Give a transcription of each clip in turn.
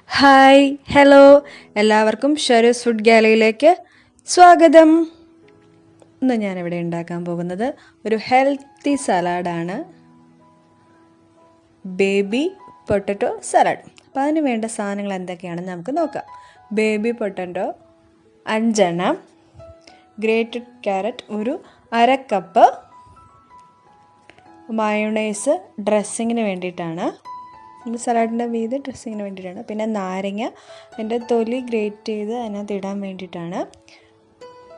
Hi hello എല്ലാവർക്കും ഷെറൂസ് food ഗാലറിയിലേക്ക് സ്വാഗതം. ഇന്ന് ഞാനിവിടെ ഉണ്ടാക്കാൻ പോകുന്നത് ഒരു ഹെൽത്തി സലാഡാണ്, ബേബി പൊട്ടറ്റോ സലാഡ്. അപ്പോൾ അതിന് വേണ്ട സാധനങ്ങൾ എന്തൊക്കെയാണെന്ന് നമുക്ക് നോക്കാം. ബേബി പൊട്ടറ്റോ 5 എണ്ണം, ഗ്രേറ്റഡ് ക്യാരറ്റ് ഒരു 1/2 കപ്പ്, മയോണൈസ് ഡ്രസ്സിങ്ങിന് വേണ്ടിയിട്ടാണ്, സലാഡിൻ്റെ മീതെ ഡ്രസ്സിങ്ങിന് വേണ്ടിയിട്ടാണ്. പിന്നെ നാരങ്ങ അതിൻ്റെ തൊലി ഗ്രേറ്റ് ചെയ്ത് അതിനകത്ത് ഇടാൻ വേണ്ടിയിട്ടാണ്.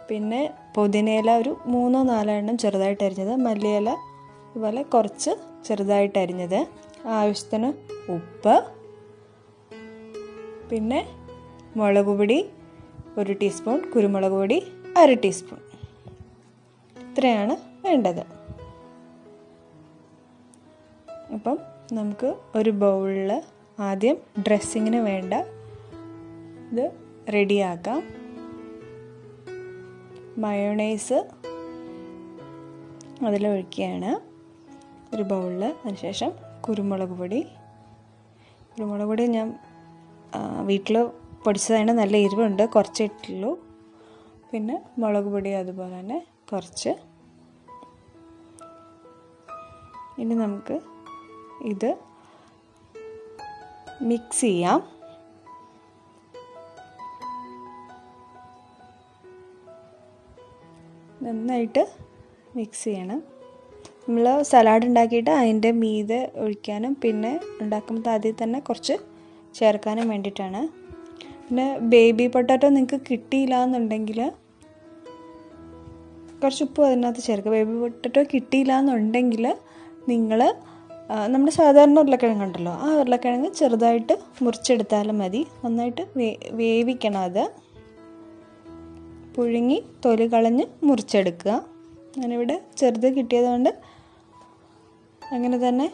പിന്നെ പുതിനയില ഒരു 3-4 എണ്ണം ചെറുതായിട്ട് അരിഞ്ഞത്, മല്ലിയില അതുപോലെ കുറച്ച് ചെറുതായിട്ട് അരിഞ്ഞത്, ആവശ്യത്തിന് ഉപ്പ്, പിന്നെ മുളക് പൊടി 1 ടീസ്പൂൺ, കുരുമുളക് പൊടി 1/2 ടീസ്പൂൺ, ഇത്രയാണ് വേണ്ടത്. അപ്പം നമുക്ക് ഒരു ബൗളിൽ ആദ്യം ഡ്രസ്സിങ്ങിന് വേണ്ട ഇത് റെഡിയാക്കാം. മയോണൈസ് അതിലൊഴിക്കുകയാണ് ഒരു ബൗളിൽ. അതിനുശേഷം കുരുമുളക് പൊടി ഞാൻ വീട്ടിൽ പൊടിച്ചതാണ്, നല്ല എരിവുണ്ട്, കുറച്ച് ഇട്ടുള്ളൂ. പിന്നെ മുളക് പൊടി അതുപോലെ തന്നെ കുറച്ച്. ഇനി നമുക്ക് ഇത് മിക്സ് ചെയ്യാം. നന്നായിട്ട് മിക്സ് ചെയ്യണം. നമ്മൾ സലാഡ് ഉണ്ടാക്കിയിട്ട് അതിൻ്റെ മീതെ ഒഴിക്കാനും പിന്നെ ഉണ്ടാക്കുമ്പോൾ ആദ്യം തന്നെ കുറച്ച് ചേർക്കാനും വേണ്ടിയിട്ടാണ്. പിന്നെ ബേബി പൊട്ടാറ്റോ നിങ്ങൾക്ക് കിട്ടിയില്ല എന്നുണ്ടെങ്കിൽ കുറച്ച് ഉപ്പ് അതിനകത്ത് ചേർക്കുക. ബേബി പൊട്ടാറ്റോ കിട്ടിയില്ല എന്നുണ്ടെങ്കിൽ നിങ്ങൾ നമ്മുടെ സാധാരണ ഉരുളക്കിഴങ്ങ് ഉണ്ടല്ലോ, ആ ഉരുളക്കിഴങ്ങ് ചെറുതായിട്ട് മുറിച്ചെടുത്താലും മതി. നന്നായിട്ട് വേവിക്കണം. അത് പുഴുങ്ങി തൊലി കളഞ്ഞ് മുറിച്ചെടുക്കുക. ഞാനിവിടെ ചെറുത് കിട്ടിയതുകൊണ്ട് അങ്ങനെ തന്നെ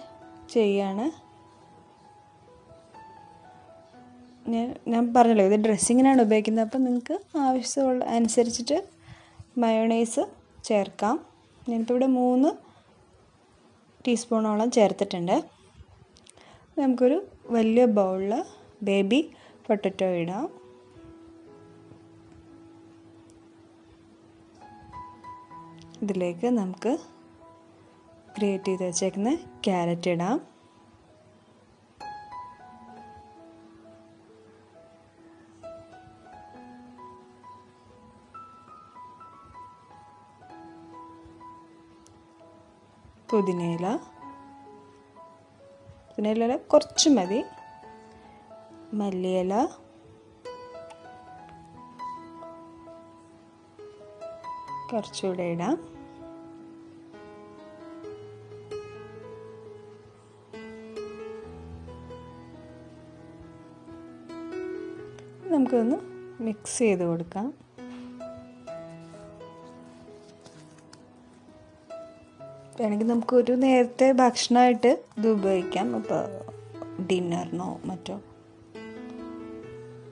ചെയ്യാണ്. ഞാൻ പറഞ്ഞല്ലോ ഇത് ഡ്രസ്സിങ്ങിനാണ് ഉപയോഗിക്കുന്നത്. അപ്പം നിങ്ങൾക്ക് ആവശ്യമുള്ള അനുസരിച്ചിട്ട് മയോണൈസ് ചേർക്കാം. ഞാനിപ്പോൾ ഇവിടെ 3 ടീസ്പൂണോളം ചേർത്തിട്ടുണ്ട്. നമുക്കൊരു വലിയ ബൗളിൽ ബേബി പൊട്ടറ്റോ ഇടാം. ഇതിലേക്ക് നമുക്ക് ഗ്രേറ്റ് ചെയ്ത് വെച്ചേക്കുന്ന ക്യാരറ്റ് ഇടാം. പുതിനയില കുറച്ച് മതി, മല്ലിയില, കുറച്ചുകൂടെ ഇടാം. നമുക്കൊന്ന് മിക്സ് ചെയ്ത് കൊടുക്കാം. വേണമെങ്കിൽ നമുക്കൊരു നേരത്തെ ഭക്ഷണമായിട്ട് ഇത് ഉപയോഗിക്കാം, അപ്പോൾ ഡിന്നറിനോ മറ്റോ.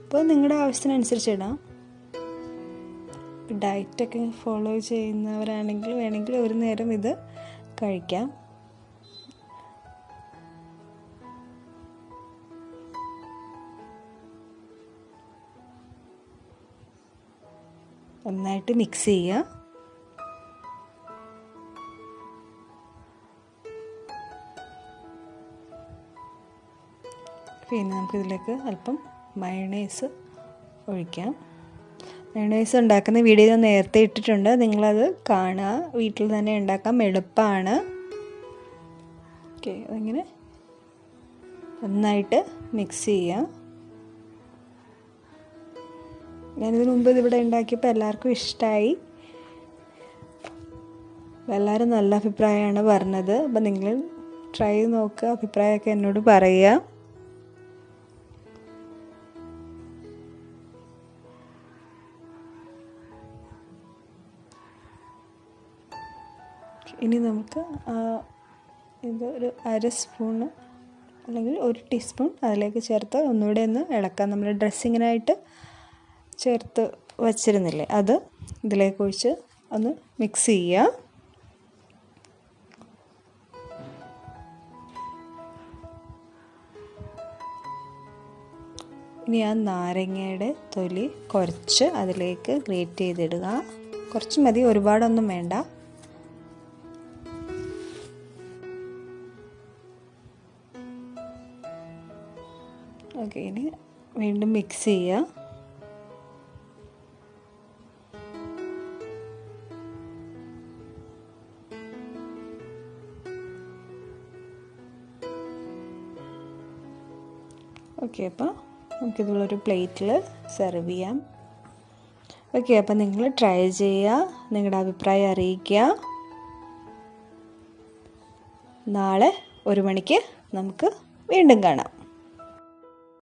അപ്പോൾ നിങ്ങളുടെ ആവശ്യത്തിനനുസരിച്ച് ഇടാം. ഡയറ്റൊക്കെ ഫോളോ ചെയ്യുന്നവരാണെങ്കിൽ വേണമെങ്കിൽ ഒരു നേരം ഇത് കഴിക്കാം. നന്നായിട്ട് മിക്സ് ചെയ്യുക. പിന്നെ നമുക്കിതിലേക്ക് അല്പം മയോണൈസ് ഒഴിക്കാം. മയോണൈസ് ഉണ്ടാക്കുന്ന വീഡിയോ ഞാൻ നേരത്തെ ഇട്ടിട്ടുണ്ട്, നിങ്ങളത് കാണുക. വീട്ടിൽ തന്നെ ഉണ്ടാക്കാം, എളുപ്പമാണ്. ഓക്കെ, അതിങ്ങനെ നന്നായിട്ട് മിക്സ് ചെയ്യുക. ഞാനിതിന് മുമ്പ് ഇതിവിടെ ഉണ്ടാക്കിയപ്പോൾ എല്ലാവർക്കും ഇഷ്ടമായി. എല്ലാവരും നല്ല അഭിപ്രായമാണ് പറഞ്ഞത്. അപ്പം നിങ്ങൾ ട്രൈ ചെയ്ത് നോക്കുക, അഭിപ്രായമൊക്കെ എന്നോട് പറയുക. ഇനി നമുക്ക് ഇത് ഒരു 1/2 സ്പൂണ് അല്ലെങ്കിൽ 1 ടീസ്പൂൺ അതിലേക്ക് ചേർത്ത് ഒന്നുകൂടെ ഒന്ന് ഇളക്കാം. നമ്മൾ ഡ്രസ്സിങ്ങിനായിട്ട് ചേർത്ത് വച്ചിരുന്നില്ലേ, അത് ഇതിലേക്ക് ഒഴിച്ച് ഒന്ന് മിക്സ് ചെയ്യുക. ഇനി ആ നാരങ്ങയുടെ തൊലി കുറച്ച് അതിലേക്ക് ഗ്രേറ്റ് ചെയ്തിടുക. കുറച്ച് മതി, ഒരുപാടൊന്നും വേണ്ട. ഓക്കെ, ഇനി വീണ്ടും മിക്സ് ചെയ്യുക. ഓക്കെ, അപ്പോൾ നമുക്കിതുള്ളൊരു പ്ലേറ്റിൽ സെർവ് ചെയ്യാം. ഓക്കെ, അപ്പോൾ നിങ്ങൾ ട്രൈ ചെയ്യുക, നിങ്ങളുടെ അഭിപ്രായം അറിയിക്കുക. നാളെ 1 മണിക്ക് നമുക്ക് വീണ്ടും കാണാം.